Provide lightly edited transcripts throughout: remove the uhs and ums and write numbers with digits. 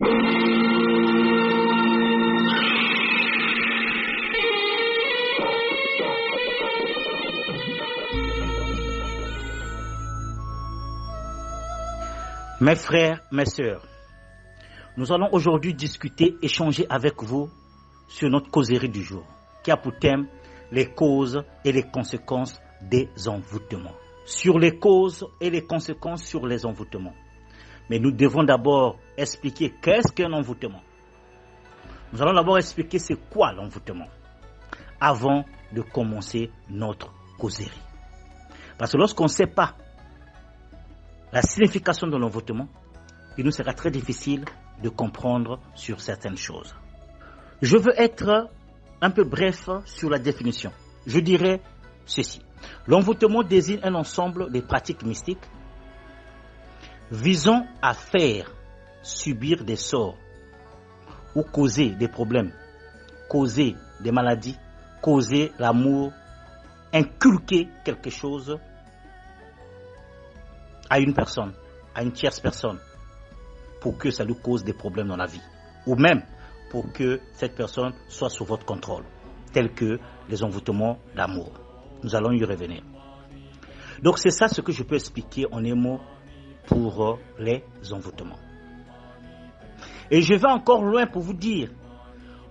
Mes frères, mes sœurs, nous allons aujourd'hui discuter, échanger avec vous sur notre causerie du jour, qui a pour thème les causes et les conséquences des envoûtements. Sur les causes et les conséquences sur les envoûtements. Mais nous devons d'abord expliquer qu'est-ce qu'un envoûtement. Nous allons d'abord expliquer c'est quoi l'envoûtement, avant de commencer notre causerie. Parce que lorsqu'on ne sait pas la signification de l'envoûtement, il nous sera très difficile de comprendre sur certaines choses. Je veux être un peu bref sur la définition. Je dirais ceci. L'envoûtement désigne un ensemble de pratiques mystiques visant à faire subir des sorts ou causer des problèmes, causer des maladies, causer l'amour, inculquer quelque chose à une personne, à une tierce personne, pour que ça lui cause des problèmes dans la vie, ou même pour que cette personne soit sous votre contrôle, tels que les envoûtements d'amour. Nous allons y revenir. Donc c'est ça ce que je peux expliquer en un mot pour les envoûtements. Et je vais encore loin pour vous dire,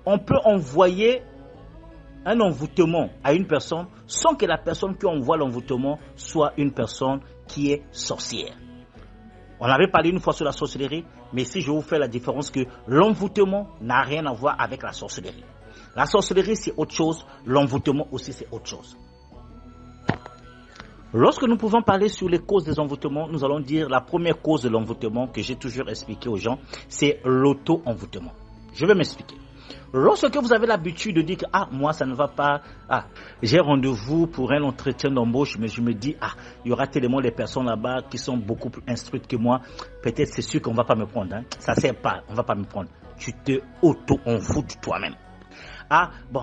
on peut envoyer un envoûtement à une personne sans que la personne qui envoie l'envoûtement soit une personne qui est sorcière. On avait parlé une fois sur la sorcellerie, mais ici je vous fais la différence que l'envoûtement n'a rien à voir avec la sorcellerie. La sorcellerie c'est autre chose, l'envoûtement aussi c'est autre chose. Lorsque nous pouvons parler sur les causes des envoûtements, nous allons dire la première cause de l'envoûtement que j'ai toujours expliqué aux gens, c'est l'auto-envoûtement. Je vais m'expliquer. Lorsque vous avez l'habitude de dire que moi ça ne va pas, j'ai rendez-vous pour un entretien d'embauche, mais je me dis il y aura tellement de personnes là-bas qui sont beaucoup plus instruites que moi, peut-être c'est sûr qu'on ne va pas me prendre, ça ne sert pas, on ne va pas me prendre. Tu te auto-envoûtes toi-même.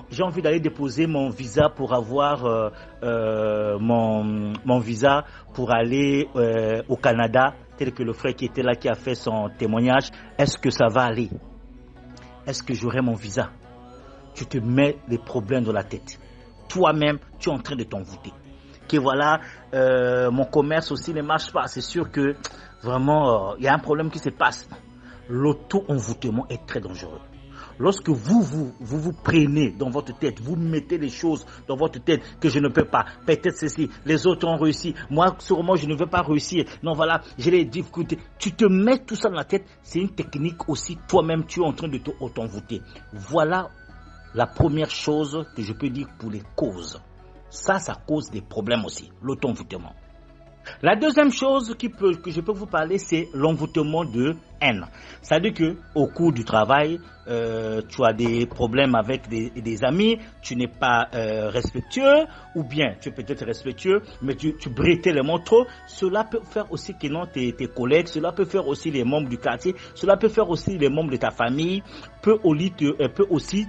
J'ai envie d'aller déposer mon visa pour avoir mon visa pour aller au Canada, tel que le frère qui était là qui a fait son témoignage. Est-ce que ça va aller? Est-ce que j'aurai mon visa? Tu te mets des problèmes dans la tête. Toi-même, tu es en train de t'envoûter. Que voilà, mon commerce aussi ne marche pas. C'est sûr que vraiment, il y a un problème qui se passe. L'auto-envoûtement est très dangereux. Lorsque vous prenez dans votre tête, vous mettez les choses dans votre tête que je ne peux pas, peut-être ceci, les autres ont réussi, moi sûrement je ne vais pas réussir, non voilà, j'ai les difficultés, tu te mets tout ça dans la tête, c'est une technique aussi, toi-même tu es en train de t'envoûter. Voilà la première chose que je peux dire pour les causes. Ça cause des problèmes aussi, l'auto-envoûtement. La deuxième chose que je peux vous parler, c'est l'envoûtement de haine. C'est-à-dire qu'au cours du travail, tu as des problèmes avec des amis, tu n'es pas respectueux, ou bien tu es peut-être respectueux, mais tu brilles tellement trop. Cela peut faire aussi que non, tes collègues, cela peut faire aussi les membres du quartier, cela peut faire aussi les membres de ta famille, peut aussi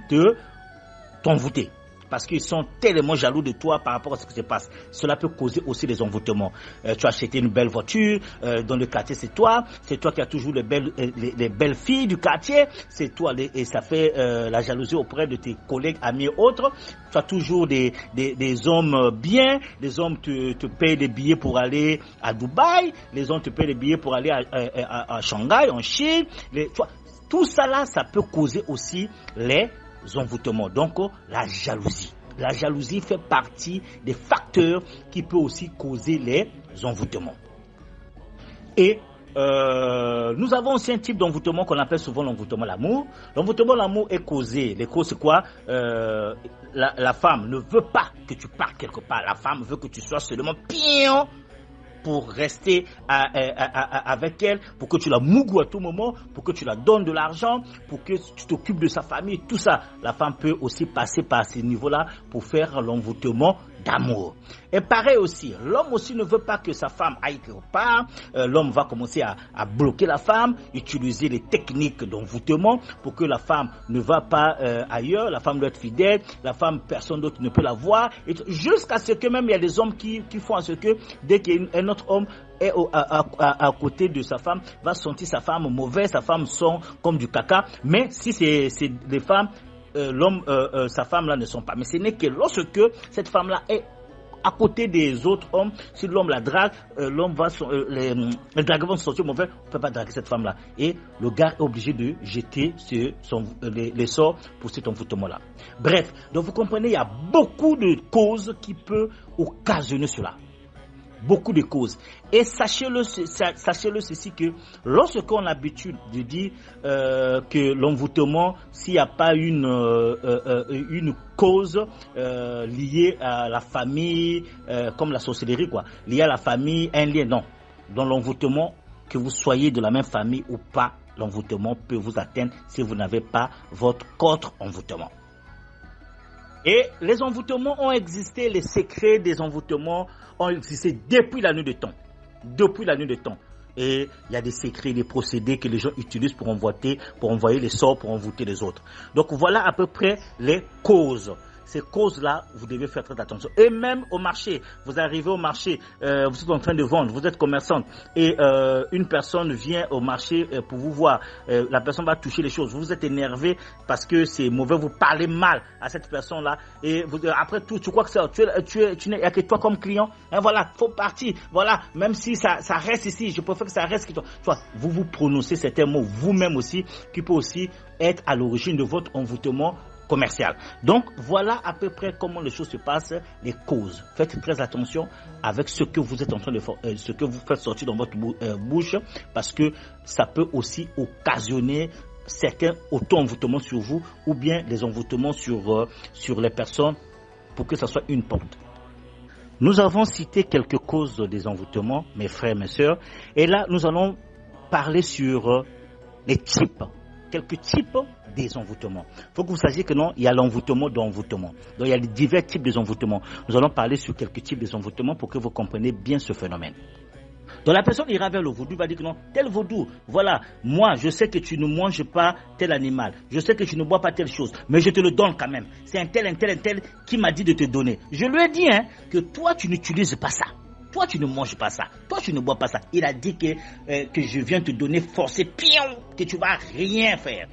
t'envoûter. Parce qu'ils sont tellement jaloux de toi par rapport à ce qui se passe. Cela peut causer aussi des envoûtements. Tu as acheté une belle voiture, dans le quartier c'est toi qui as toujours les belles filles du quartier, c'est toi, et ça fait la jalousie auprès de tes collègues, amis et autres. Tu as toujours des hommes bien, les hommes te payent des billets pour aller à Dubaï, les hommes te payent des billets pour aller à Shanghai, en Chine. Tout ça là, ça peut causer aussi les envoûtements. Donc la jalousie. La jalousie fait partie des facteurs qui peut aussi causer les envoûtements. Et nous avons aussi un type d'envoûtement qu'on appelle souvent l'envoûtement l'amour. L'envoûtement l'amour est causé. Les causes c'est quoi? La femme ne veut pas que tu partes quelque part. La femme veut que tu sois seulement pion pour rester avec elle, pour que tu la mougoues à tout moment, pour que tu la donnes de l'argent, pour que tu t'occupes de sa famille, tout ça. La femme peut aussi passer par ces niveaux-là pour faire l'envoûtement d'amour. Et pareil aussi, l'homme aussi ne veut pas que sa femme aille quelque part. L'homme va commencer à bloquer la femme, utiliser les techniques d'envoûtement pour que la femme ne va pas ailleurs. La femme doit être fidèle, la femme, personne d'autre ne peut la voir. Jusqu'à ce que même il y a des hommes qui font à ce que dès qu'un autre homme est à côté de sa femme va sentir sa femme mauvaise, sa femme sent comme du caca. Mais si c'est des femmes, sa femme là ne sont pas. Mais ce n'est que lorsque cette femme là est à côté des autres hommes, si l'homme la drague, l'homme va les dragueurs vont se sentir mauvais, on ne peut pas draguer cette femme-là. Et le gars est obligé de jeter les sorts pour cet envoûtement-là. Bref, donc vous comprenez, il y a beaucoup de causes qui peuvent occasionner cela. Beaucoup de causes. Et sachez-le ceci que lorsqu'on a l'habitude de dire que l'envoûtement, s'il n'y a pas une cause liée à la famille, comme la sorcellerie, quoi, liée à la famille, un lien, non. Dans l'envoûtement, que vous soyez de la même famille ou pas, l'envoûtement peut vous atteindre si vous n'avez pas votre contre-envoûtement. Et les envoûtements ont existé, les secrets des envoûtements ont existé depuis la nuit des temps. Depuis la nuit des temps. Et il y a des secrets, des procédés que les gens utilisent pour envoyer les sorts, pour envoûter les autres. Donc voilà à peu près les causes. Ces causes-là, vous devez faire très attention. Et même au marché, vous arrivez au marché, vous êtes en train de vendre, vous êtes commerçante, et une personne vient au marché pour vous voir. La personne va toucher les choses. Vous êtes énervé parce que c'est mauvais, vous parlez mal à cette personne-là. Et après tout, tu crois que tu n'es que toi comme client. Hein, voilà, faut partir. Voilà, même si ça reste ici, je préfère que ça reste que toi. Tu vois, vous prononcez certains mots vous-même aussi, qui peut aussi être à l'origine de votre envoûtement commercial. Donc voilà à peu près comment les choses se passent, les causes. Faites très attention avec ce que vous êtes en train de faire, ce que vous faites sortir dans votre bouche, parce que ça peut aussi occasionner certains auto-envoûtements sur vous ou bien des envoûtements sur les personnes pour que ça soit une porte. Nous avons cité quelques causes des envoûtements, mes frères, mes sœurs, et là nous allons parler sur les types. Quelques types des envoûtements. Il faut que vous sachiez que non, il y a l'envoûtement d'envoûtement. Donc il y a divers types des envoûtements. Nous allons parler sur quelques types des envoûtements pour que vous compreniez bien ce phénomène. Donc la personne ira vers le vaudou, va dire que non, tel vaudou, voilà, moi je sais que tu ne manges pas tel animal, je sais que tu ne bois pas telle chose, mais je te le donne quand même. C'est un tel qui m'a dit de te donner. Je lui ai dit que toi tu n'utilises pas ça. Toi, tu ne manges pas ça. Toi, tu ne bois pas ça. Il a dit que je viens te donner forcé, que tu vas rien faire.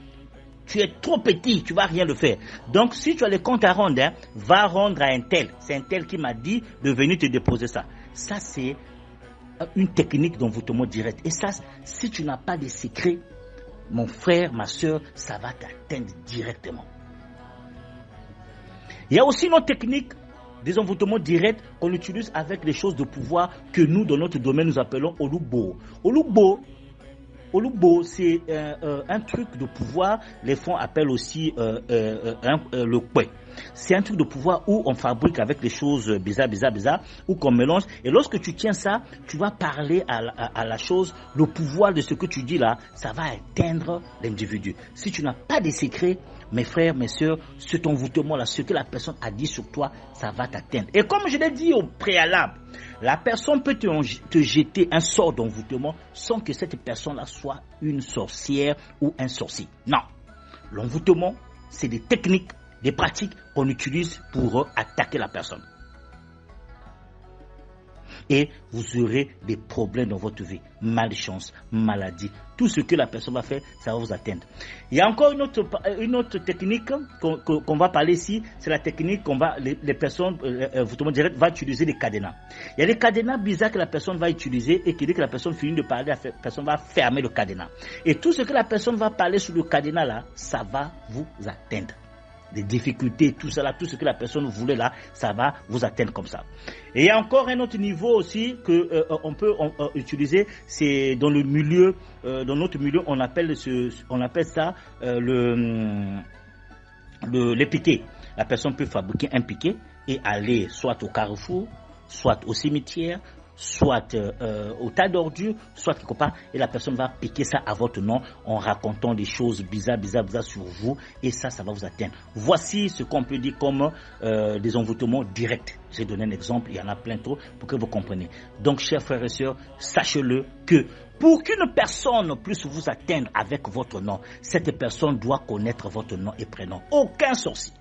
Tu es trop petit, tu vas rien le faire. Donc, si tu as les comptes à rendre, va rendre à un tel. C'est un tel qui m'a dit de venir te déposer ça. Ça, c'est une technique d'envoûtement direct. Et ça, si tu n'as pas de secret, mon frère, ma soeur, ça va t'atteindre directement. Il y a aussi une autre technique des envoûtements directs qu'on utilise avec les choses de pouvoir que nous, dans notre domaine, nous appelons Olubo. Olubo, c'est un truc de pouvoir, les fonds appellent aussi le kwe. C'est un truc de pouvoir où on fabrique avec des choses bizarres, où qu'on mélange. Et lorsque tu tiens ça, tu vas parler à la chose, le pouvoir de ce que tu dis là, ça va atteindre l'individu. Si tu n'as pas de secret, mes frères, mes sœurs, cet envoûtement-là, ce que la personne a dit sur toi, ça va t'atteindre. Et comme je l'ai dit au préalable, la personne peut te jeter un sort d'envoûtement sans que cette personne-là soit une sorcière ou un sorcier. Non. L'envoûtement, c'est des techniques, des pratiques qu'on utilise pour attaquer la personne. Et vous aurez des problèmes dans votre vie, malchance, maladie, tout ce que la personne va faire, ça va vous atteindre. Il y a encore une autre technique qu'on va parler ici, c'est la technique les personnes, vous direct, va utiliser les cadenas. Il y a des cadenas bizarres que la personne va utiliser et qui dit que la personne finit de parler, la personne va fermer le cadenas. Et tout ce que la personne va parler sur le cadenas là, ça va vous atteindre. Des difficultés, tout ça là, tout ce que la personne voulait là, ça va vous atteindre comme ça. Et il y a encore un autre niveau aussi que on peut utiliser, c'est dans le milieu, dans notre milieu, on appelle ça les piquets. La personne peut fabriquer un piquet et aller soit au carrefour, soit au cimetière, soit au tas d'ordures, soit quelque part, et la personne va piquer ça à votre nom en racontant des choses bizarres sur vous, et ça va vous atteindre. Voici ce qu'on peut dire comme des envoûtements directs. J'ai donné un exemple, il y en a plein trop pour que vous compreniez. Donc, chers frères et sœurs, sachez-le que pour qu'une personne puisse vous atteindre avec votre nom, cette personne doit connaître votre nom et prénom. Aucun sorcier,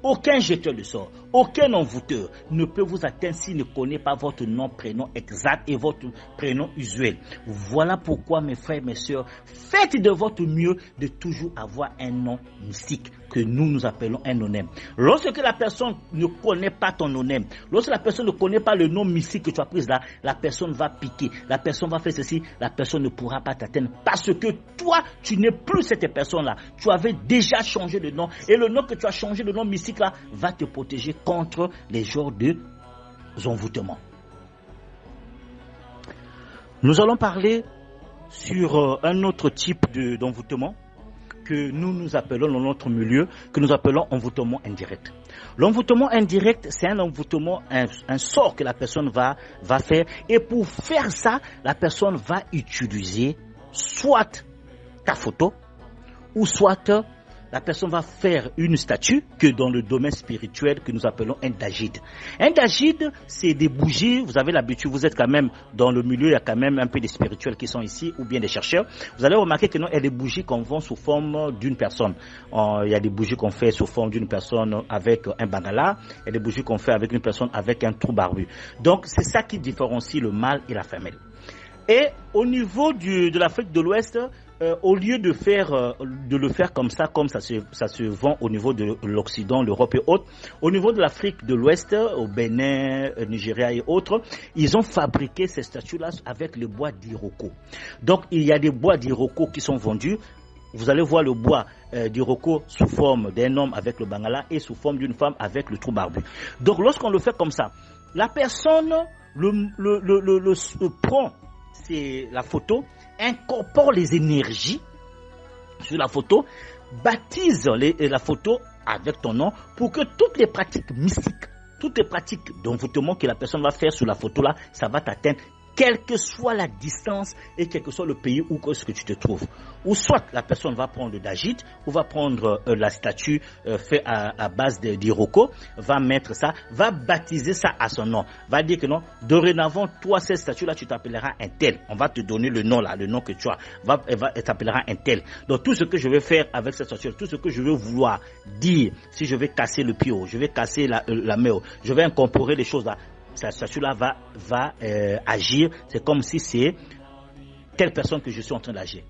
aucun jeteur de sort, aucun envoûteur ne peut vous atteindre s'il ne connaît pas votre nom, prénom exact et votre prénom usuel. Voilà pourquoi, mes frères et mes sœurs, faites de votre mieux de toujours avoir un nom mystique que nous appelons un nonem. Lorsque la personne ne connaît pas ton nonem, lorsque la personne ne connaît pas le nom mystique que tu as pris là, la personne va piquer, la personne va faire ceci, la personne ne pourra pas t'atteindre parce que toi, tu n'es plus cette personne-là. Tu avais déjà changé de nom et le nom que tu as changé, le nom mystique là, va te protéger contre les genres de envoûtements. Nous allons parler sur un autre type d'envoûtement que nous appelons dans notre milieu, que nous appelons envoûtement indirect. L'envoûtement indirect, c'est un envoûtement, un sort que la personne va faire. Et pour faire ça, la personne va utiliser soit ta photo, ou soit la personne va faire une statue que dans le domaine spirituel que nous appelons un dagide. Un dagide, c'est des bougies, vous avez l'habitude, vous êtes quand même dans le milieu, il y a quand même un peu des spirituels qui sont ici, ou bien des chercheurs. Vous allez remarquer que non, il y a des bougies qu'on vend sous forme d'une personne. Il y a des bougies qu'on fait sous forme d'une personne avec un bangala, il y a des bougies qu'on fait avec une personne avec un trou barbu. Donc c'est ça qui différencie le mâle et la femelle. Et au niveau de l'Afrique de l'Ouest, au lieu de le faire comme ça se vend au niveau de l'Occident, l'Europe et autres, au niveau de l'Afrique de l'Ouest, au Bénin, Nigeria et autres, ils ont fabriqué ces statues-là avec le bois d'Iroko. Donc il y a des bois d'Iroko qui sont vendus. Vous allez voir le bois d'Iroko sous forme d'un homme avec le bangala et sous forme d'une femme avec le trou barbu. Donc lorsqu'on le fait comme ça, la personne prend la photo, incorpore les énergies sur la photo, baptise la photo avec ton nom pour que toutes les pratiques mystiques, toutes les pratiques d'envoûtement que la personne va faire sur la photo là, ça va t'atteindre quelle que soit la distance et quel que soit le pays où ce que tu te trouves. Ou soit la personne va prendre le dagite, ou va prendre la statue faite à base d'Iroko, va mettre ça, va baptiser ça à son nom. Va dire que non, dorénavant, toi, cette statue-là, tu t'appelleras un tel. On va te donner le nom là, le nom que tu as. Elle t'appellera un tel. Donc tout ce que je vais faire avec cette statue, tout ce que je vais vouloir dire, si je vais casser le pio, je vais casser la main, je vais incorporer les choses là, cette statue-là va agir. C'est comme si c'est telle personne que je suis en train d'agir.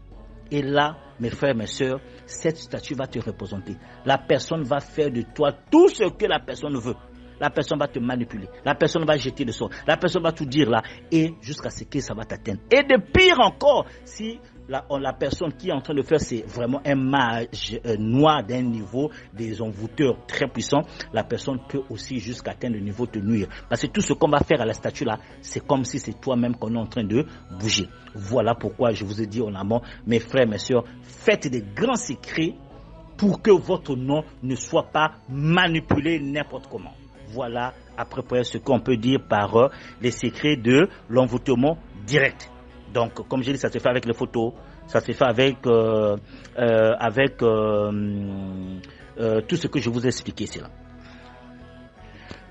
Et là, mes frères, mes sœurs, cette statue va te représenter. La personne va faire de toi tout ce que la personne veut. La personne va te manipuler. La personne va jeter le sort. La personne va tout dire là. Et jusqu'à ce que ça va t'atteindre. Et de pire encore, si la personne qui est en train de faire, c'est vraiment un mage noir d'un niveau, des envoûteurs très puissants, la personne peut aussi jusqu'à atteindre le niveau de nuire. Parce que tout ce qu'on va faire à la statue là, c'est comme si c'est toi-même qu'on est en train de bouger. Voilà pourquoi je vous ai dit en amont, mes frères, mes sœurs, faites des grands secrets pour que votre nom ne soit pas manipulé n'importe comment. Voilà à peu près ce qu'on peut dire par les secrets de l'envoûtement direct. Donc, comme j'ai dit, ça se fait avec les photos, ça se fait avec tout ce que je vous ai expliqué ici.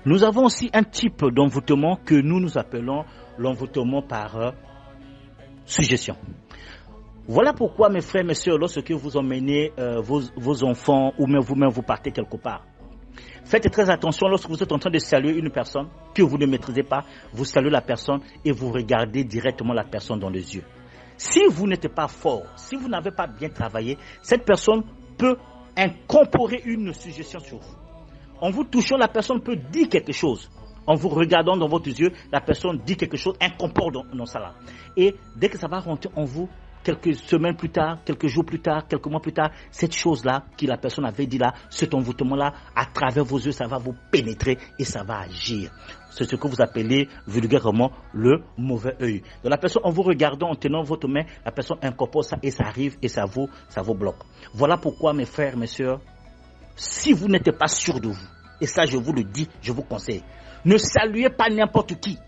Nous avons aussi un type d'envoûtement que nous appelons l'envoûtement par suggestion. Voilà pourquoi, mes frères, mes sœurs, lorsque vous emmenez vos enfants ou même vous-même vous partez quelque part, faites très attention lorsque vous êtes en train de saluer une personne que vous ne maîtrisez pas, vous saluez la personne et vous regardez directement la personne dans les yeux. Si vous n'êtes pas fort, si vous n'avez pas bien travaillé, cette personne peut incorporer une suggestion sur vous. En vous touchant, la personne peut dire quelque chose. En vous regardant dans votre yeux, la personne dit quelque chose, incorpore dans ça là. Et dès que ça va rentrer en vous, quelques semaines plus tard, quelques jours plus tard, quelques mois plus tard, cette chose-là que la personne avait dit là, cet envoûtement-là, à travers vos yeux, ça va vous pénétrer et ça va agir. C'est ce que vous appelez vulgairement le mauvais œil. Donc la personne, en vous regardant, en tenant votre main, la personne incorpore ça et ça arrive et ça vous bloque. Voilà pourquoi, mes frères, mes sœurs, si vous n'êtes pas sûr de vous, et ça je vous le dis, je vous conseille, ne saluez pas n'importe qui.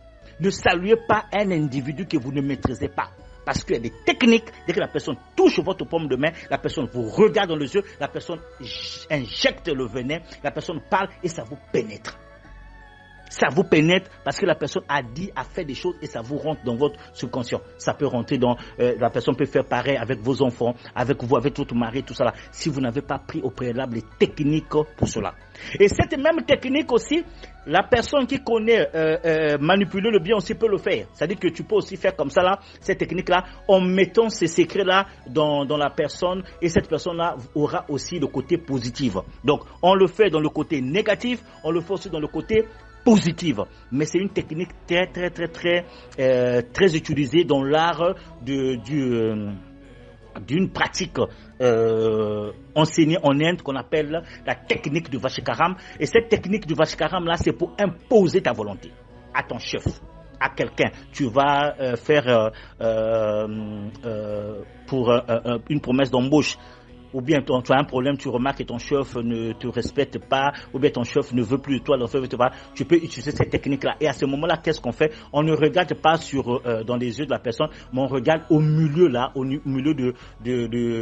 Ne saluez pas un individu que vous ne maîtrisez pas. Parce qu'il y a des techniques, dès que la personne touche votre paume de main, la personne vous regarde dans les yeux, la personne injecte le venin, la personne parle et ça vous pénètre. Ça vous pénètre parce que la personne a dit, a fait des choses et ça vous rentre dans votre subconscient. Ça peut rentrer dans, la personne peut faire pareil avec vos enfants, avec vous, avec votre mari, tout ça là. Si vous n'avez pas pris au préalable les techniques pour cela. Et cette même technique aussi, la personne qui connaît manipuler le bien aussi peut le faire. C'est-à-dire que tu peux aussi faire comme ça là, cette technique là, en mettant ces secrets là dans la personne et cette personne là aura aussi le côté positif. Donc on le fait dans le côté négatif, on le fait aussi dans le côté positive, mais c'est une technique très utilisée dans l'art d'une pratique enseignée en Inde qu'on appelle la technique du Vashikaram. Et cette technique du Vashikaram là, c'est pour imposer ta volonté à ton chef, à quelqu'un. Tu vas faire pour une promesse d'embauche. Ou bien tu as un problème, tu remarques que ton chef ne te respecte pas, ou bien ton chef ne veut plus de toi, tu peux utiliser cette technique-là. Et à ce moment-là, qu'est-ce qu'on fait? On ne regarde pas dans les yeux de la personne, mais on regarde au milieu là, au milieu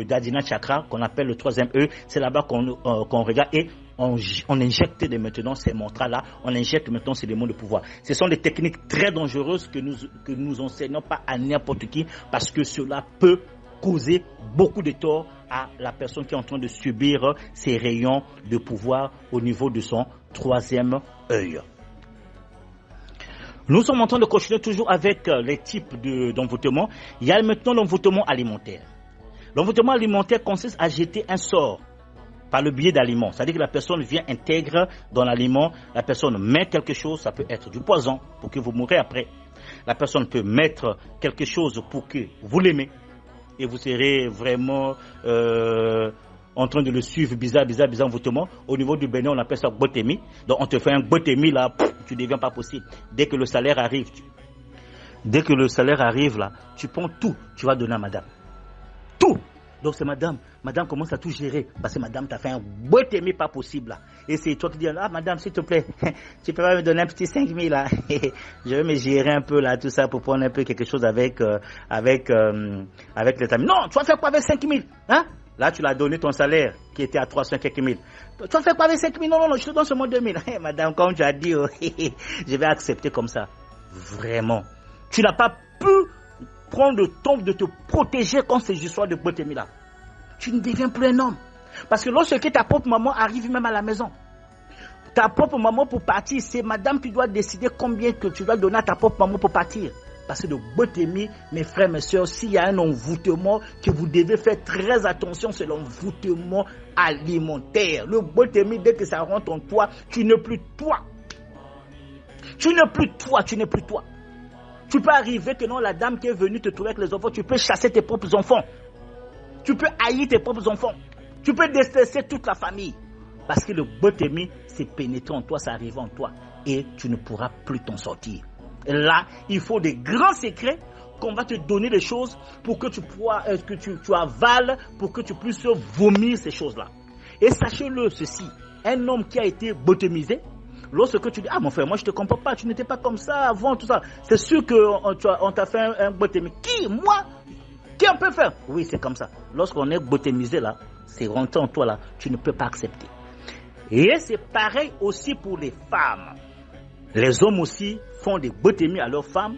d'Adina Chakra, qu'on appelle le 3e œil. C'est là-bas qu'on regarde et on injecte maintenant ces mantras-là, on injecte maintenant ces démons de pouvoir. Ce sont des techniques très dangereuses que nous enseignons pas à n'importe qui, parce que cela peut causer beaucoup de tort à la personne qui est en train de subir ces rayons de pouvoir au niveau de son 3e œil. Nous sommes en train de continuer toujours avec les types d'envoûtement. Il y a maintenant l'envoûtement alimentaire. L'envoûtement alimentaire consiste à jeter un sort par le biais d'aliments. C'est-à-dire que la personne vient intègre dans l'aliment, la personne met quelque chose, ça peut être du poison pour que vous mourrez après. La personne peut mettre quelque chose pour que vous l'aimez. Et vous serez vraiment en train de le suivre bizarre envoûtement. Au niveau du Bénin, on appelle ça botémie. Donc on te fait un botémie là, tu ne deviens pas possible. Dès que le salaire arrive, là, tu prends tout, tu vas donner à madame. Tout. Donc c'est madame commence à tout gérer. Parce que madame t'a fait un botémie pas possible là. Et c'est toi qui dis, ah madame s'il te plaît, tu peux pas me donner un petit 5 000 là. Je vais me gérer un peu là, tout ça pour prendre un peu quelque chose avec les amis. Non, tu vas faire quoi avec 5 000 hein? Là tu l'as donné ton salaire qui était à 300 quelques mille. Tu vas faire quoi avec 5 000? Non, je te donne seulement 2 000. Madame, comme tu as dit, je vais accepter comme ça. Vraiment. Tu n'as pas pu prendre le temps de te protéger contre ces histoires de botémie là. Tu ne deviens plus un homme. Parce que lorsque ta propre maman arrive même à la maison, ta propre maman pour partir, c'est madame qui doit décider combien que tu dois donner à ta propre maman pour partir. Parce que le botémie, mes frères, mes soeurs, s'il y a un envoûtement que vous devez faire très attention, c'est l'envoûtement alimentaire. Le botémie, dès que ça rentre en toi, tu n'es plus toi. Tu n'es plus toi. Tu peux arriver que non, la dame qui est venue te trouver avec les enfants, tu peux chasser tes propres enfants. Tu peux haïr tes propres enfants. Tu peux détester toute la famille. Parce que le botémie, c'est pénétrer en toi, ça arrive en toi. Et tu ne pourras plus t'en sortir. Et là, il faut des grands secrets qu'on va te donner des choses pour que tu avales, pour que tu puisses vomir ces choses-là. Et sachez-le ceci, un homme qui a été botémisé, lorsque tu dis, ah mon frère, moi je ne te comprends pas, tu n'étais pas comme ça avant, tout ça. C'est sûr qu'on t'a fait un botémisé. Qui? Moi? Qui on peut faire? Oui, c'est comme ça. Lorsqu'on est botémisé là, c'est rentré en toi là, tu ne peux pas accepter. Et c'est pareil aussi pour les femmes. Les hommes aussi font des botémies à leurs femmes.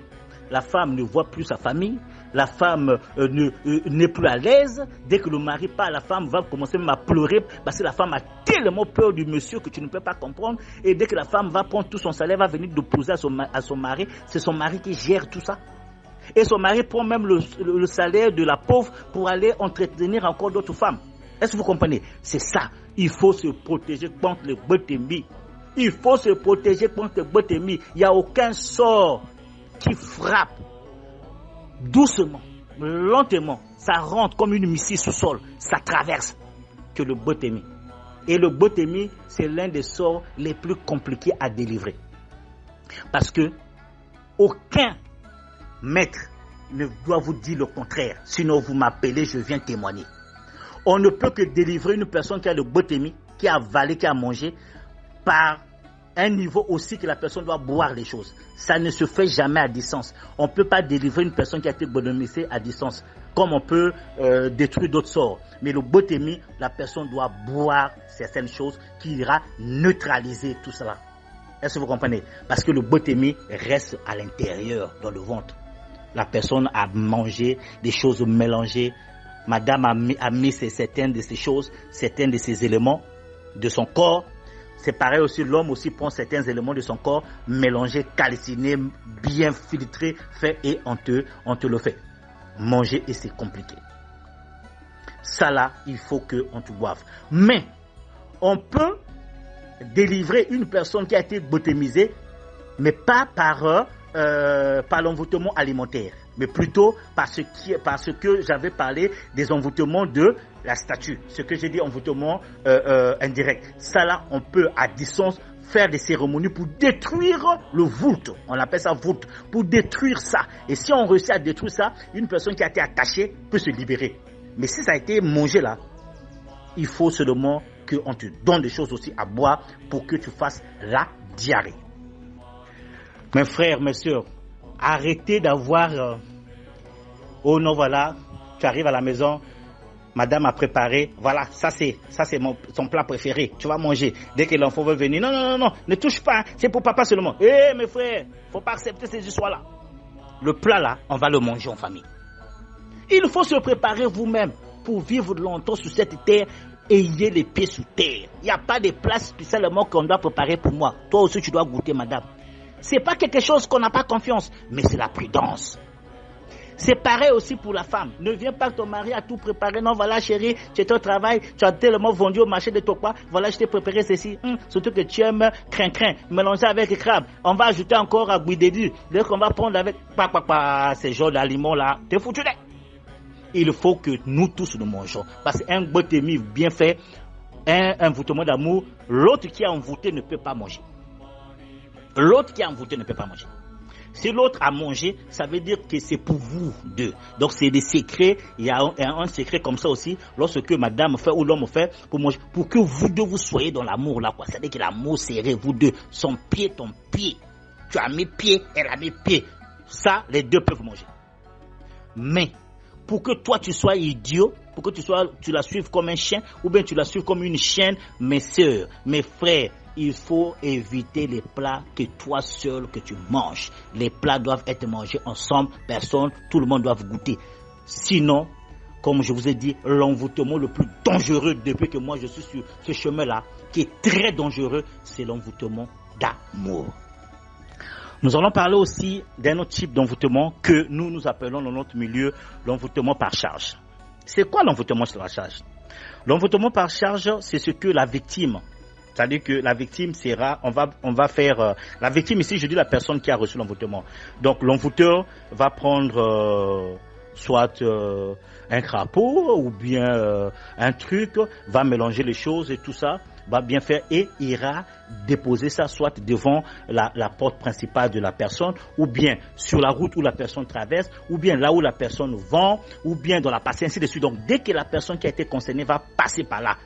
La femme ne voit plus sa famille. La femme n'est plus à l'aise. Dès que le mari parle, la femme va commencer même à pleurer parce que la femme a tellement peur du monsieur que tu ne peux pas comprendre. Et dès que la femme va prendre tout son salaire, va venir déposer à son mari, c'est son mari qui gère tout ça. Et son mari prend même le salaire de la pauvre pour aller entretenir encore d'autres femmes. Est-ce que vous comprenez? C'est ça. Il faut se protéger contre les botémies. Il faut se protéger contre les botémies. Il n'y a aucun sort qui frappe. Doucement, lentement, ça rentre comme une missile sous sol. Ça traverse que le botémie. Et le botémie, c'est l'un des sorts les plus compliqués à délivrer. Parce que aucun maître ne doit vous dire le contraire. Sinon, vous m'appelez, je viens témoigner. On ne peut que délivrer une personne qui a le botémie, qui a avalé, qui a mangé, par un niveau aussi que la personne doit boire les choses. Ça ne se fait jamais à distance. On ne peut pas délivrer une personne qui a été botémisée à distance, comme on peut détruire d'autres sorts. Mais le botémie, la personne doit boire certaines choses qui ira neutraliser tout cela. Est-ce que vous comprenez? Parce que le botémie reste à l'intérieur, dans le ventre. La personne a mangé des choses mélangées. Madame a mis certaines de ces choses, certains de ces éléments de son corps. C'est pareil aussi, l'homme aussi prend certains éléments de son corps, mélangés, calcinés, bien filtrés, fait et on te le fait. Manger et c'est compliqué. Ça là, il faut qu'on te boive. Mais, on peut délivrer une personne qui a été botémisée, mais pas par l'envoûtement alimentaire, mais plutôt parce que j'avais parlé des envoûtements de la statue. Ce que j'ai dit, envoûtement indirect. Ça là, on peut à distance faire des cérémonies pour détruire le voûte. On appelle ça voûte, pour détruire ça. Et si on réussit à détruire ça, une personne qui a été attachée peut se libérer. Mais si ça a été mangé là, il faut seulement qu'on te donne des choses aussi à boire pour que tu fasses la diarrhée. Mes frères, mes soeurs, arrêtez d'avoir... oh non, voilà, tu arrives à la maison, madame a préparé, voilà, ça c'est son plat préféré, tu vas manger. Dès que l'enfant veut venir, non, ne touche pas, c'est pour papa seulement. Mes frères, faut pas accepter ces histoires-là. Le plat là, on va le manger en famille. Il faut se préparer vous-même pour vivre longtemps sur cette terre. Ayez les pieds sous terre. Il n'y a pas de plat spécialement qu'on doit préparer pour moi. Toi aussi, tu dois goûter, madame. C'est pas quelque chose qu'on n'a pas confiance, mais c'est la prudence. C'est pareil aussi pour la femme. Ne viens pas que ton mari a tout préparé. Non, voilà chérie, tu es au travail, tu as tellement vendu au marché de Tokwa. Voilà, je t'ai préparé ceci. Surtout que tu aimes crin-crin, mélangé avec crabe. On va ajouter encore à guidédu. Dès qu'on va prendre avec ces genres d'aliments-là, t'es foutu là. Il faut que nous tous nous mangeons. Parce qu'un botémie bien fait, un envoûtement d'amour, l'autre qui a envoûté ne peut pas manger. L'autre qui a envoûté ne peut pas manger. Si l'autre a mangé, ça veut dire que c'est pour vous deux. Donc c'est des secrets. Il y a un secret comme ça aussi, lorsque madame fait ou l'homme fait, pour manger, pour que vous deux vous soyez dans l'amour là, quoi. C'est-à-dire que l'amour serré, vous deux, son pied, ton pied. Tu as mis pied, elle a mis pied. Ça, les deux peuvent manger. Mais, pour que toi tu sois idiot, pour que tu la suives comme un chien, ou bien tu la suives comme une chienne, mes sœurs, mes frères, il faut éviter les plats que toi seul que tu manges. Les plats doivent être mangés ensemble, personne, tout le monde doit goûter. Sinon, comme je vous ai dit, l'envoûtement le plus dangereux depuis que moi je suis sur ce chemin-là, qui est très dangereux, c'est l'envoûtement d'amour. Nous allons parler aussi d'un autre type d'envoûtement que nous appelons dans notre milieu l'envoûtement par charge. C'est quoi l'envoûtement par charge? L'envoûtement par charge, c'est ce que la victime, c'est-à-dire que la victime sera, on va faire, la victime ici, je dis la personne qui a reçu l'envoûtement. Donc l'envoûteur va prendre soit un crapaud ou bien un truc, va mélanger les choses et tout ça, va bien faire et ira déposer ça soit devant la porte principale de la personne, ou bien sur la route où la personne traverse, ou bien là où la personne vend, ou bien dans la passerelle, ainsi de suite. Donc dès que la personne qui a été concernée va passer par là,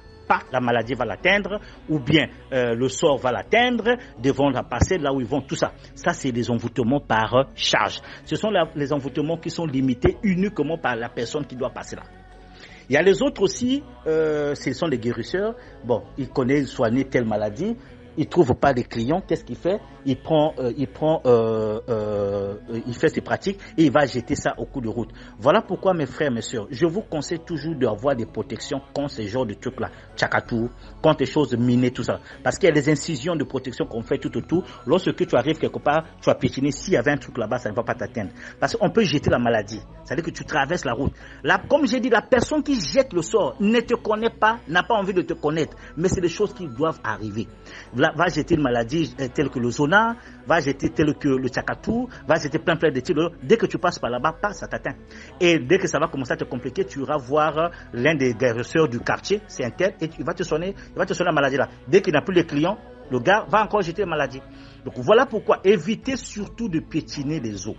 la maladie va l'atteindre, ou bien le sort va l'atteindre, devant la passerelle, là où ils vont, tout ça. Ça, c'est des envoûtements par charge. Ce sont les envoûtements qui sont limités uniquement par la personne qui doit passer là. Il y a les autres aussi, ce sont des guérisseurs. Bon, ils connaissent soigner telle maladie, il trouve pas de clients, qu'est-ce qu'il fait? Il fait ses pratiques et il va jeter ça au coup de route. Voilà pourquoi mes frères, mes sœurs, je vous conseille toujours d'avoir des protections contre ce genre de trucs-là, tchakatou, contre les choses minées, tout ça. Parce qu'il y a des incisions de protection qu'on fait tout autour. Lorsque tu arrives quelque part, tu vas piétiner. S'il y avait un truc là-bas, ça ne va pas t'atteindre. Parce qu'on peut jeter la maladie. C'est-à-dire que tu traverses la route. Là, comme j'ai dit, la personne qui jette le sort ne te connaît pas, n'a pas envie de te connaître. Mais c'est des choses qui doivent arriver. Là, va jeter une maladie telle que le zona, va jeter tel que le tchakatou, va jeter plein de tirs. Dès que tu passes par là-bas, ça t'atteint. Et dès que ça va commencer à te compliquer, tu iras voir l'un des guérisseurs du quartier, c'est un tel, et il va te sonner la maladie là. Dès qu'il n'a plus de clients, le gars va encore jeter la maladie. Donc voilà pourquoi évitez surtout de piétiner les eaux.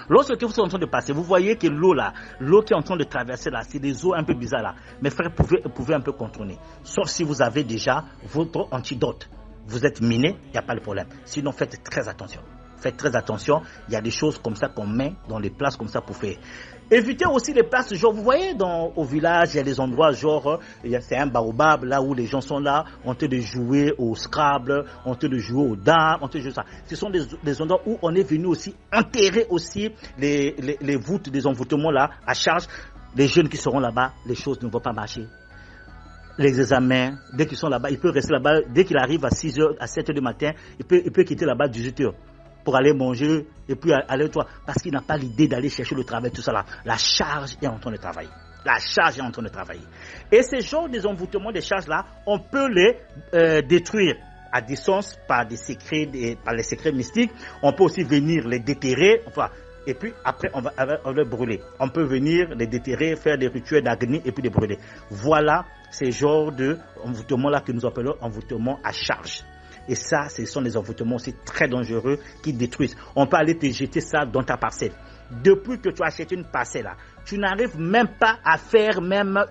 Lorsque vous êtes en train de passer, vous voyez que l'eau qui est en train de traverser là, c'est des eaux un peu bizarres là. Mes frères, vous pouvez un peu contourner. Sauf si vous avez déjà votre antidote. Vous êtes miné, il n'y a pas de problème. Sinon, faites très attention. Faites très attention, il y a des choses comme ça qu'on met dans les places comme ça pour faire. Évitez aussi les places, genre, vous voyez, au village, il y a des endroits, genre, c'est un baobab, là où les gens sont là, on train de jouer au Scrabble, on train de jouer aux dames, on train de jouer ça. Ce sont des endroits où on est venu aussi enterrer aussi les voûtes des envoûtements là, à charge. Les jeunes qui seront là-bas, les choses ne vont pas marcher. Les examens, dès qu'ils sont là-bas, ils peuvent rester là-bas, dès qu'il arrive à 6h, à 7h du matin, il peut quitter là-bas à 18h. Pour aller manger et puis aller au toit. Parce qu'il n'a pas l'idée d'aller chercher le travail, tout ça là. La charge est en train de travailler. La charge est en train de travailler. Et ces genres des envoûtements des charges là, on peut les détruire à distance par les secrets mystiques. On peut aussi venir les déterrer. Enfin, et puis après on va les brûler. On peut venir les déterrer, faire des rituels d'agni et puis les brûler. Voilà ces genres de envoûtements là que nous appelons envoûtements à charge. Et ça, ce sont des envoûtements aussi très dangereux qui détruisent. On peut aller te jeter ça dans ta parcelle. Depuis que tu as acheté une parcelle là, tu n'arrives même pas à faire même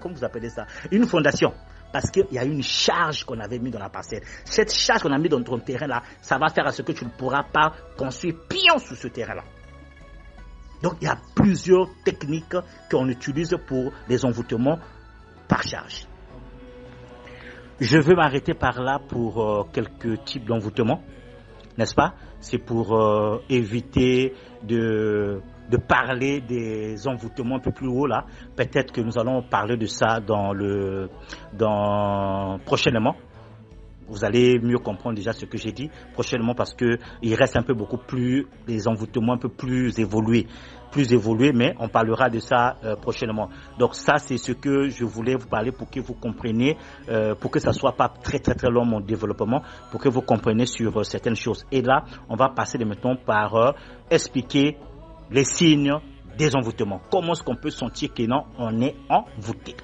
comment vous appelez ça, une fondation. Parce qu'il y a une charge qu'on avait mis dans la parcelle. Cette charge qu'on a mis dans ton terrain là, ça va faire à ce que tu ne pourras pas construire pion sur ce terrain là. Donc il y a plusieurs techniques qu'on utilise pour les envoûtements par charge. Je veux m'arrêter par là pour quelques types d'envoûtements, n'est-ce pas? C'est pour éviter de parler des envoûtements un peu plus haut là. Peut-être que nous allons parler de ça prochainement. Vous allez mieux comprendre déjà ce que j'ai dit prochainement parce que il reste un peu beaucoup plus les envoûtements un peu plus évolués, mais on parlera de ça prochainement. Donc ça c'est ce que je voulais vous parler pour que vous compreniez, pour que ça soit pas très très très long mon développement, pour que vous compreniez sur certaines choses. Et là on va passer maintenant par expliquer les signes des envoûtements. Comment est-ce qu'on peut sentir que non on est envoûté?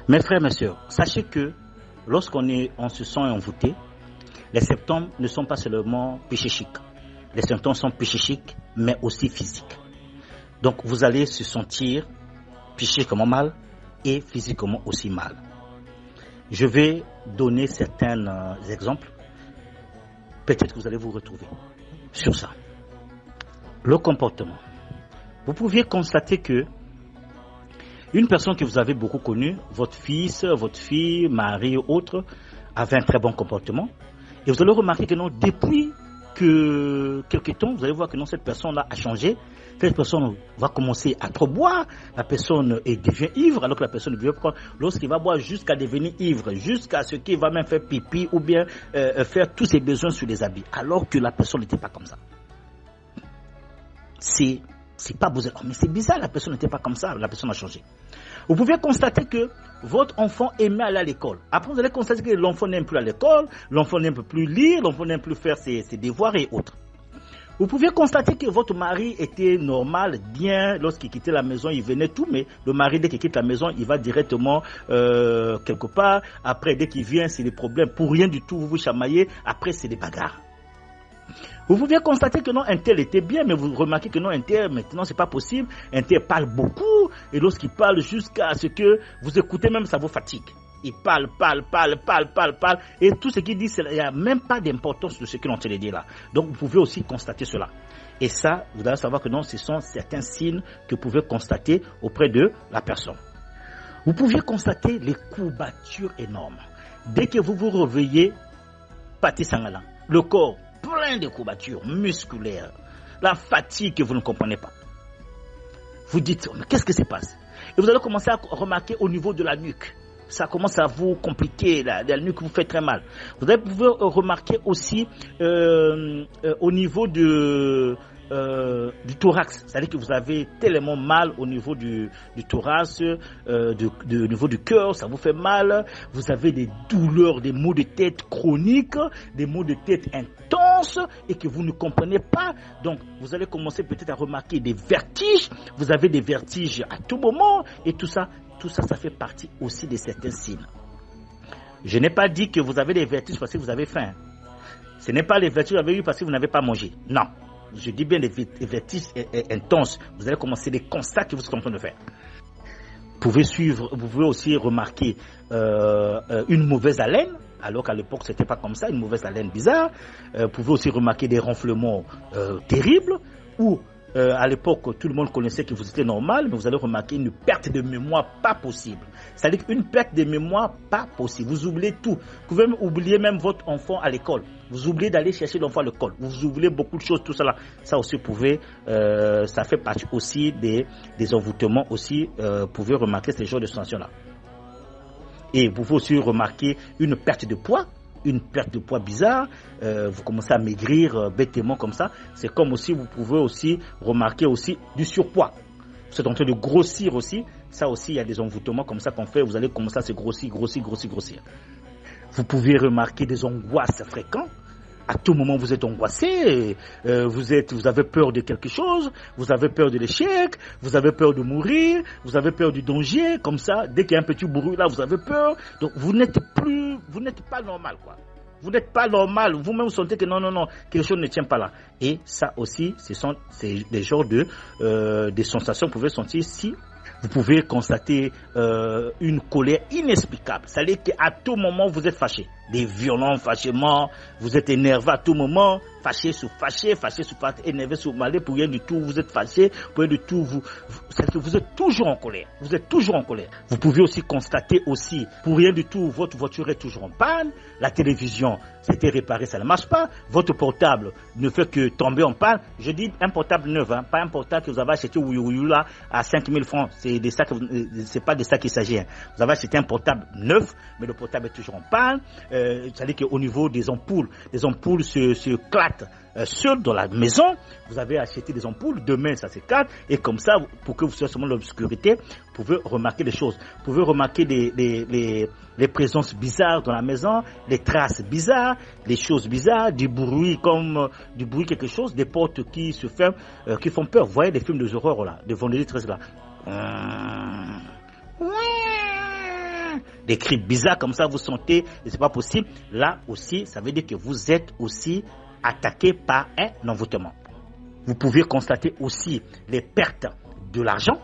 Mes frères, mes sœurs, sachez que lorsqu'on se sent envoûté, les symptômes ne sont pas seulement psychiques. Les symptômes sont psychiques, mais aussi physiques. Donc, vous allez se sentir psychiquement mal et physiquement aussi mal. Je vais donner certains exemples. Peut-être que vous allez vous retrouver sur ça. Le comportement. Vous pouviez constater que une personne que vous avez beaucoup connue, votre fils, votre fille, mari ou autre, avait un très bon comportement. Et vous allez remarquer que non, depuis que quelque temps, vous allez voir que non, cette personne-là a changé. Cette personne va commencer à trop boire. La personne devient ivre, alors que la personne devient prendre. Lorsqu'il va boire jusqu'à devenir ivre, jusqu'à ce qu'il va même faire pipi ou bien faire tous ses besoins sur les habits, alors que la personne n'était pas comme ça. C'est pas besoin. Oh, mais c'est bizarre, la personne n'était pas comme ça, la personne a changé. Vous pouvez constater que votre enfant aimait aller à l'école. Après, vous allez constater que l'enfant n'aime plus à l'école, l'enfant n'aime plus lire, l'enfant n'aime plus faire ses devoirs et autres. Vous pouvez constater que votre mari était normal, bien, lorsqu'il quittait la maison, il venait tout, mais le mari, dès qu'il quitte la maison, il va directement quelque part. Après, dès qu'il vient, c'est des problèmes. Pour rien du tout, vous vous chamaillez. Après, c'est des bagarres. Vous pouvez constater que non, un tel était bien, mais vous remarquez que non, un tel, maintenant, c'est pas possible. Un tel parle beaucoup, et lorsqu'il parle jusqu'à ce que vous écoutez, même ça vous fatigue. Il parle, et tout ce qu'il dit, il n'y a même pas d'importance de ce qu'il est en train de dire là. Donc, vous pouvez aussi constater cela. Et ça, vous allez savoir que non, ce sont certains signes que vous pouvez constater auprès de la personne. Vous pouviez constater les courbatures énormes. Dès que vous vous réveillez, pâté sangalant, le corps plein de courbatures musculaires, la fatigue que vous ne comprenez pas. Vous dites, mais qu'est-ce qui se passe? Et vous allez commencer à remarquer au niveau de la nuque. Ça commence à vous compliquer, la nuque vous fait très mal. Vous allez pouvoir remarquer aussi au niveau du thorax, c'est-à-dire que vous avez tellement mal au niveau du thorax, au niveau du cœur, ça vous fait mal. Vous avez des douleurs, des maux de tête chroniques, des maux de tête intenses et que vous ne comprenez pas. Donc, vous allez commencer peut-être à remarquer des vertiges. Vous avez des vertiges à tout moment et tout ça, ça fait partie aussi de certains signes. Je n'ai pas dit que vous avez des vertiges parce que vous avez faim. Ce n'est pas les vertiges que vous avez eu parce que vous n'avez pas mangé. Non. Je dis bien des vertiges intenses. Vous allez commencer les constats que vous êtes en train de faire. Vous pouvez aussi remarquer une mauvaise haleine. alors qu'à l'époque c'était pas comme ça, une mauvaise haleine bizarre. Vous pouvez aussi remarquer des ronflements terribles, ou à l'époque tout le monde connaissait que vous étiez normal, mais vous allez remarquer une perte de mémoire pas possible. C'est-à-dire qu'une perte de mémoire pas possible. Vous oubliez tout. Vous pouvez oublier même votre enfant à l'école. Vous oubliez d'aller chercher l'enfant à l'école. Vous oubliez beaucoup de choses, tout ça là. Ça aussi, ça fait partie aussi des envoûtements aussi. Vous pouvez remarquer ces genres de sensations-là. Et vous pouvez aussi remarquer une perte de poids. Une perte de poids bizarre, vous commencez à maigrir bêtement comme ça. C'est comme aussi, vous pouvez aussi remarquer aussi du surpoids. Vous êtes en train de grossir aussi. Ça aussi, il y a des envoûtements comme ça qu'on fait. Vous allez commencer à se grossir. Vous pouvez remarquer des angoisses fréquentes. À tout moment, vous êtes angoissé, vous avez peur de quelque chose, vous avez peur de l'échec, vous avez peur de mourir, vous avez peur du danger, comme ça. Dès qu'il y a un petit bruit là, vous avez peur. Donc, vous n'êtes pas normal, quoi. Vous n'êtes pas normal. Vous-même, vous sentez que non, quelque chose ne tient pas là. Et ça aussi, c'est des genres des sensations que vous pouvez sentir si vous pouvez constater une colère inexplicable. C'est-à-dire qu'à tout moment, vous êtes fâché. Des violents fâchements, vous êtes énervé à tout moment, fâché sur fâché, énervé sur malé, pour rien du tout, vous êtes fâché, pour rien du tout, c'est-à-dire que vous êtes toujours en colère. Vous pouvez aussi constater aussi, pour rien du tout, votre voiture est toujours en panne, la télévision, c'était réparé, ça ne marche pas, votre portable ne fait que tomber en panne. Je dis un portable neuf, pas un portable que vous avez acheté là à 5000 francs, c'est pas de ça qu'il s'agit. Vous avez acheté un portable neuf, mais le portable est toujours en panne. C'est-à-dire qu'au niveau des ampoules se clatent seules dans la maison. Vous avez acheté des ampoules, demain ça s'éclate, et comme ça, pour que vous soyez seulement dans l'obscurité, vous pouvez remarquer des choses. Vous pouvez remarquer les présences bizarres dans la maison, les traces bizarres, les choses bizarres, du bruit quelque chose, des portes qui se ferment, qui font peur. Vous voyez des films de horreur là, de vendredi 13 là. Des cris bizarres comme ça, vous sentez, et c'est pas possible. Là aussi, ça veut dire que vous êtes aussi attaqué par un envoûtement. Vous pouvez constater aussi les pertes de l'argent.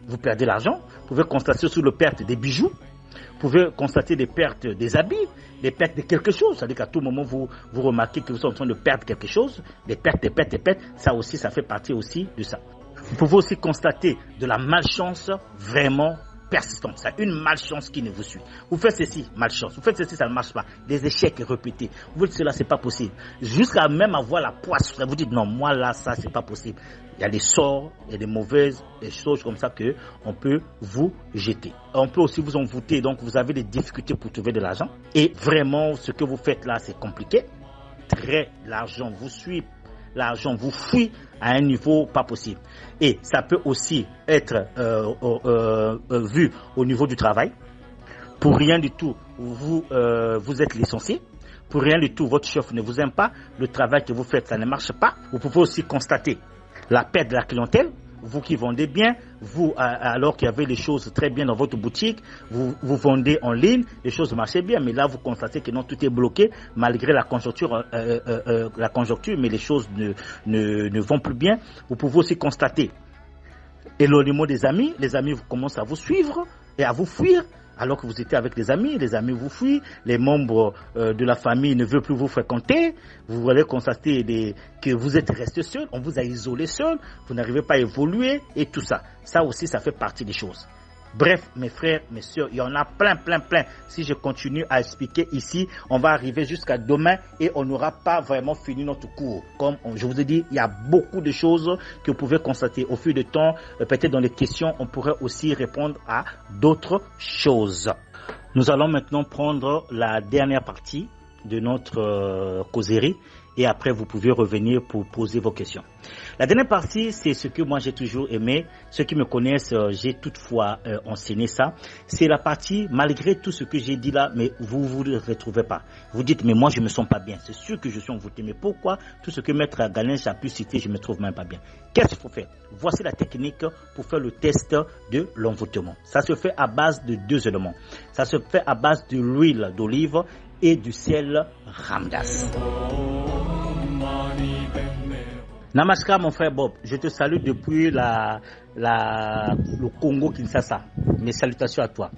Vous perdez l'argent. Vous pouvez constater sur le perte des bijoux. Vous pouvez constater des pertes des habits, des pertes de quelque chose. C'est-à-dire qu'à tout moment, vous remarquez que vous êtes en train de perdre quelque chose. Des pertes. Ça aussi, ça fait partie aussi de ça. Vous pouvez aussi constater de la malchance vraiment persistante. C'est une malchance qui ne vous suit. Vous faites ceci, malchance. Vous faites ceci, ça ne marche pas. Des échecs répétés. Vous dites cela, c'est pas possible. Jusqu'à même avoir la poisse. Vous dites non, moi là, ça, c'est pas possible. Il y a des sorts, il y a des choses comme ça que on peut vous jeter. On peut aussi vous envoûter. Donc, vous avez des difficultés pour trouver de l'argent. Et vraiment, ce que vous faites là, c'est compliqué. L'argent vous suit. L'argent vous fuit à un niveau pas possible. Et ça peut aussi être vu au niveau du travail. Pour rien du tout, vous êtes licencié. Pour rien du tout, votre chef ne vous aime pas. Le travail que vous faites, ça ne marche pas. Vous pouvez aussi constater la perte de la clientèle. Vous qui vendez bien, vous, alors qu'il y avait les choses très bien dans votre boutique, vous vendez en ligne, les choses marchaient bien, mais là, vous constatez que non, tout est bloqué, malgré la conjoncture, mais les choses ne vont plus bien. Vous pouvez aussi constater l'éloignement des amis. Les amis commencent à vous suivre et à vous fuir. Alors que vous étiez avec les amis vous fuient, les membres de la famille ne veulent plus vous fréquenter, vous allez constater que vous êtes resté seul, on vous a isolé seul, vous n'arrivez pas à évoluer et tout ça. Ça aussi, ça fait partie des choses. Bref, mes frères, mes sœurs, il y en a plein. Si je continue à expliquer ici, on va arriver jusqu'à demain et on n'aura pas vraiment fini notre cours. Comme je vous ai dit, il y a beaucoup de choses que vous pouvez constater au fil du temps. Peut-être dans les questions, on pourrait aussi répondre à d'autres choses. Nous allons maintenant prendre la dernière partie de notre causerie. Et après, vous pouvez revenir pour poser vos questions. La dernière partie, c'est ce que moi j'ai toujours aimé. Ceux qui me connaissent, j'ai toutefois enseigné ça. C'est la partie, malgré tout ce que j'ai dit là, mais vous ne le retrouvez pas. Vous dites, mais moi je me sens pas bien. C'est sûr que je suis envoûté. Mais pourquoi tout ce que Maître Galinche a pu citer, je me trouve même pas bien? Qu'est-ce qu'il faut faire? Voici la technique pour faire le test de l'envoûtement. Ça se fait à base de 2 éléments. Ça se fait à base de l'huile d'olive et du sel Ramdas. Namaskar mon frère Bob, je te salue depuis le Congo Kinshasa. Mes salutations à toi.